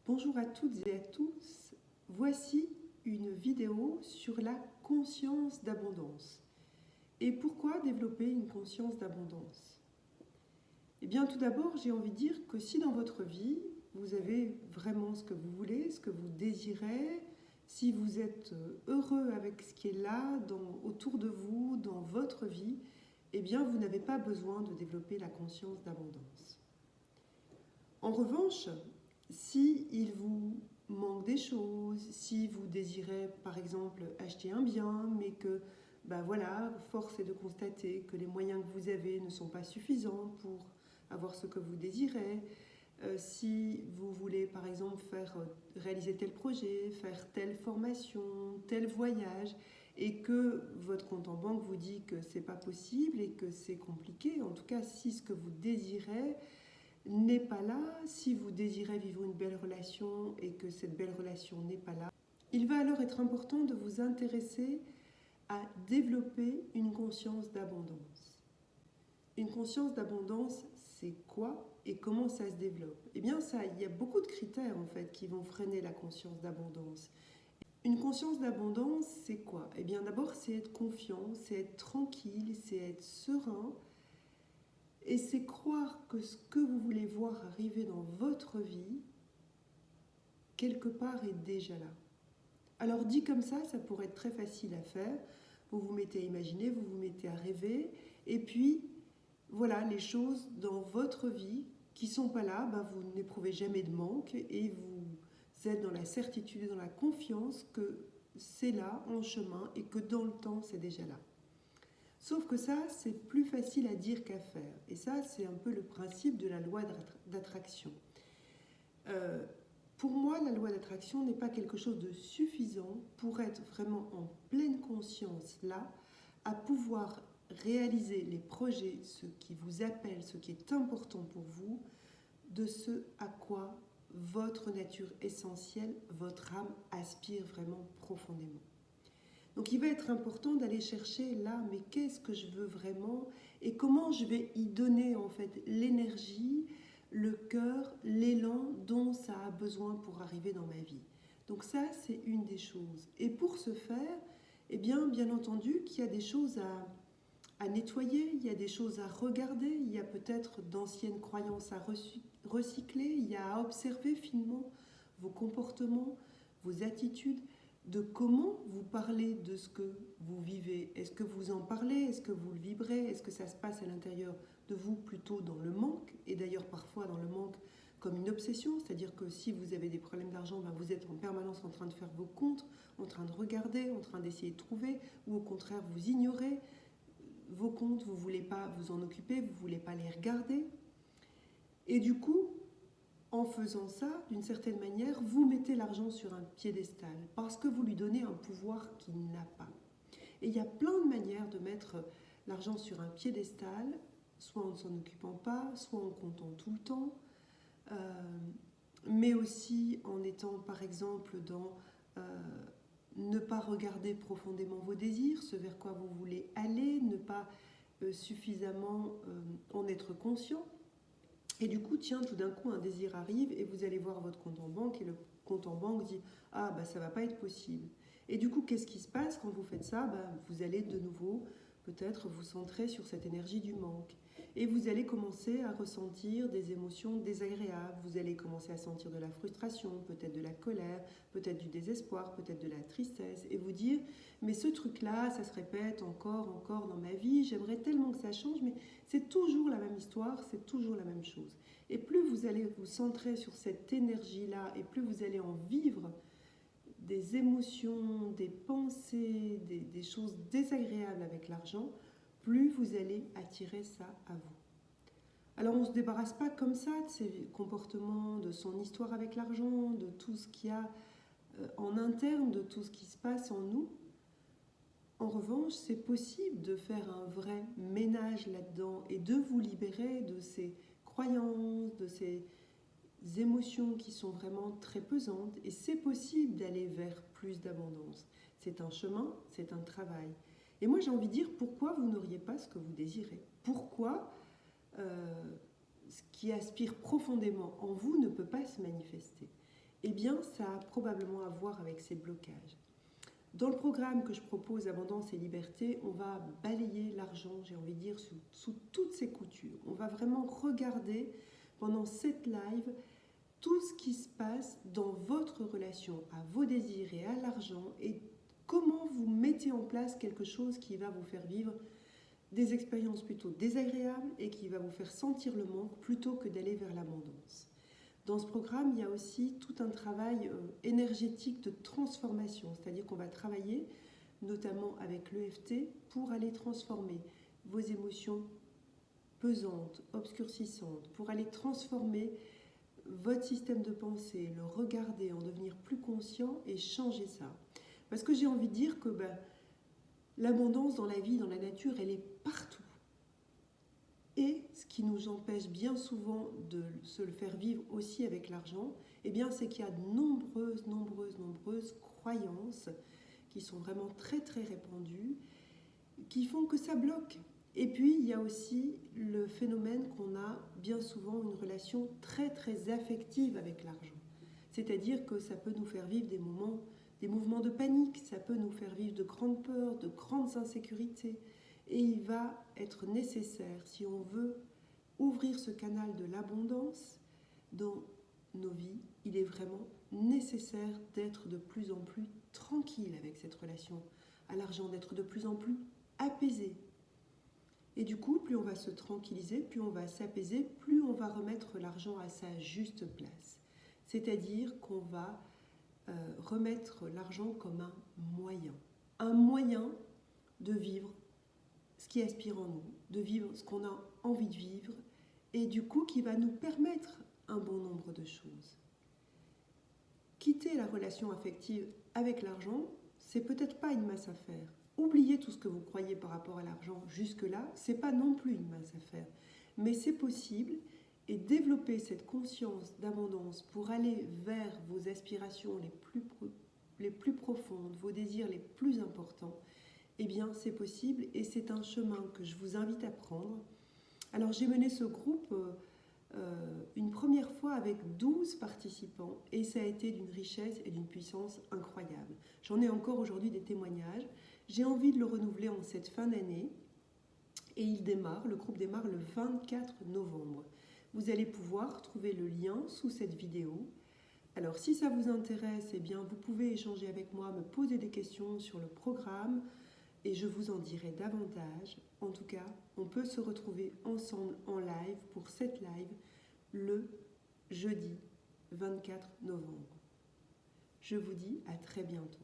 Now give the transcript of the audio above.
Bonjour à toutes et à tous, voici une vidéo sur la conscience d'abondance. Et pourquoi développer une conscience d'abondance? Eh bien tout d'abord, j'ai envie de dire que si dans votre vie, vous avez vraiment ce que vous voulez, ce que vous désirez, si vous êtes heureux avec ce qui est là, autour de vous, dans votre vie, eh bien vous n'avez pas besoin de développer la conscience d'abondance. En revanche, si il vous manque des choses, si vous désirez par exemple acheter un bien, mais que voilà, force est de constater que les moyens que vous avez ne sont pas suffisants pour avoir ce que vous désirez, si vous voulez par exemple réaliser tel projet, faire telle formation, tel voyage, et que votre compte en banque vous dit que c'est pas possible et que c'est compliqué, en tout cas si ce que vous désirez n'est pas là, si vous désirez vivre une belle relation et que cette belle relation n'est pas là, il va alors être important de vous intéresser à développer une conscience d'abondance. Une conscience d'abondance, c'est quoi et comment ça se développe? Eh bien, il y a beaucoup de critères en fait qui vont freiner la conscience d'abondance. Une conscience d'abondance, c'est quoi? Eh bien, d'abord, c'est être confiant, c'est être tranquille, c'est être serein. Et c'est croire que ce que vous voulez voir arriver dans votre vie, quelque part est déjà là. Alors dit comme ça pourrait être très facile à faire. Vous vous mettez à imaginer, vous vous mettez à rêver, et puis voilà, les choses dans votre vie qui ne sont pas là, vous n'éprouvez jamais de manque et vous êtes dans la certitude et dans la confiance que c'est là en chemin et que dans le temps c'est déjà là. Sauf que ça, c'est plus facile à dire qu'à faire. Et ça, c'est un peu le principe de la loi d'attraction. Pour moi, la loi d'attraction n'est pas quelque chose de suffisant pour être vraiment en pleine conscience là, à pouvoir réaliser les projets, ce qui vous appelle, ce qui est important pour vous, de ce à quoi votre nature essentielle, votre âme aspire vraiment profondément. Donc il va être important d'aller chercher là, mais qu'est-ce que je veux vraiment et comment je vais y donner en fait l'énergie, le cœur, l'élan dont ça a besoin pour arriver dans ma vie. Donc ça, c'est une des choses. Et pour ce faire, eh bien entendu qu'il y a des choses à nettoyer, il y a des choses à regarder, il y a peut-être d'anciennes croyances à recycler, il y a à observer finement vos comportements, vos attitudes, de comment vous parlez de ce que vous vivez. Est-ce que vous en parlez? Est-ce que vous le vibrez? Est-ce que ça se passe à l'intérieur de vous plutôt dans le manque? Et d'ailleurs parfois dans le manque comme une obsession, c'est-à-dire que si vous avez des problèmes d'argent, vous êtes en permanence en train de faire vos comptes, en train de regarder, en train d'essayer de trouver, ou au contraire vous ignorez vos comptes, vous ne voulez pas vous en occuper, vous ne voulez pas les regarder. Et du coup, en faisant ça, d'une certaine manière, vous mettez l'argent sur un piédestal parce que vous lui donnez un pouvoir qu'il n'a pas. Et il y a plein de manières de mettre l'argent sur un piédestal, soit en ne s'en occupant pas, soit en comptant tout le temps, mais aussi en étant par exemple dans ne pas regarder profondément vos désirs, ce vers quoi vous voulez aller, ne pas suffisamment en être conscient. Et du coup, tiens, tout d'un coup, un désir arrive et vous allez voir votre compte en banque et le compte en banque dit « Ah, ça va pas être possible ». Et du coup, qu'est-ce qui se passe quand vous faites ça? Vous allez de nouveau peut-être vous centrer sur cette énergie du manque. Et vous allez commencer à ressentir des émotions désagréables. Vous allez commencer à sentir de la frustration, peut-être de la colère, peut-être du désespoir, peut-être de la tristesse. Et vous dire « Mais ce truc-là, ça se répète encore dans ma vie. J'aimerais tellement que ça change, mais c'est toujours la même histoire, c'est toujours la même chose. » Et plus vous allez vous centrer sur cette énergie-là, et plus vous allez en vivre des émotions, des pensées, des choses désagréables avec l'argent, plus vous allez attirer ça à vous. Alors on ne se débarrasse pas comme ça de ses comportements, de son histoire avec l'argent, de tout ce qu'il y a en interne, de tout ce qui se passe en nous. En revanche, c'est possible de faire un vrai ménage là-dedans et de vous libérer de ces croyances, de ces émotions qui sont vraiment très pesantes. Et c'est possible d'aller vers plus d'abondance. C'est un chemin, c'est un travail. Et moi, j'ai envie de dire, pourquoi vous n'auriez pas ce que vous désirez? Pourquoi ce qui aspire profondément en vous ne peut pas se manifester? eh bien, ça a probablement à voir avec ces blocages. Dans le programme que je propose, Abondance et Liberté, on va balayer l'argent, j'ai envie de dire, sous toutes ses coutures. On va vraiment regarder pendant cette live tout ce qui se passe dans votre relation à vos désirs et à l'argent et comment vous mettez en place quelque chose qui va vous faire vivre des expériences plutôt désagréables et qui va vous faire sentir le manque plutôt que d'aller vers l'abondance. Dans ce programme, il y a aussi tout un travail énergétique de transformation, c'est-à-dire qu'on va travailler notamment avec l'EFT pour aller transformer vos émotions pesantes, obscurcissantes, pour aller transformer votre système de pensée, le regarder, en devenir plus conscient et changer ça. Parce que j'ai envie de dire que l'abondance dans la vie, dans la nature, elle est partout. Et ce qui nous empêche bien souvent de se le faire vivre aussi avec l'argent, eh bien, c'est qu'il y a de nombreuses croyances qui sont vraiment très répandues, qui font que ça bloque. Et puis, il y a aussi le phénomène qu'on a bien souvent une relation très affective avec l'argent. C'est-à-dire que ça peut nous faire vivre des mouvements de panique, ça peut nous faire vivre de grandes peurs, de grandes insécurités. Et il va être nécessaire, si on veut ouvrir ce canal de l'abondance dans nos vies, il est vraiment nécessaire d'être de plus en plus tranquille avec cette relation à l'argent, d'être de plus en plus apaisé. Et du coup, plus on va se tranquilliser, plus on va s'apaiser, plus on va remettre l'argent à sa juste place. C'est-à-dire qu'on va remettre l'argent comme un moyen de vivre ce qui aspire en nous, de vivre ce qu'on a envie de vivre, et du coup qui va nous permettre un bon nombre de choses. Quitter la relation affective avec l'argent, c'est peut-être pas une masse à faire. Oubliez tout ce que vous croyez par rapport à l'argent jusque-là, c'est pas non plus une masse à faire. Mais c'est possible, et développer cette conscience d'abondance pour aller vers vos aspirations les plus profondes, vos désirs les plus importants, eh bien c'est possible et c'est un chemin que je vous invite à prendre. Alors j'ai mené ce groupe une première fois avec 12 participants et ça a été d'une richesse et d'une puissance incroyable. J'en ai encore aujourd'hui des témoignages. J'ai envie de le renouveler en cette fin d'année et le groupe démarre le 24 novembre. Vous allez pouvoir trouver le lien sous cette vidéo. Alors si ça vous intéresse, eh bien, vous pouvez échanger avec moi, me poser des questions sur le programme et je vous en dirai davantage. En tout cas, on peut se retrouver ensemble en live pour cette live le jeudi 24 novembre. Je vous dis à très bientôt.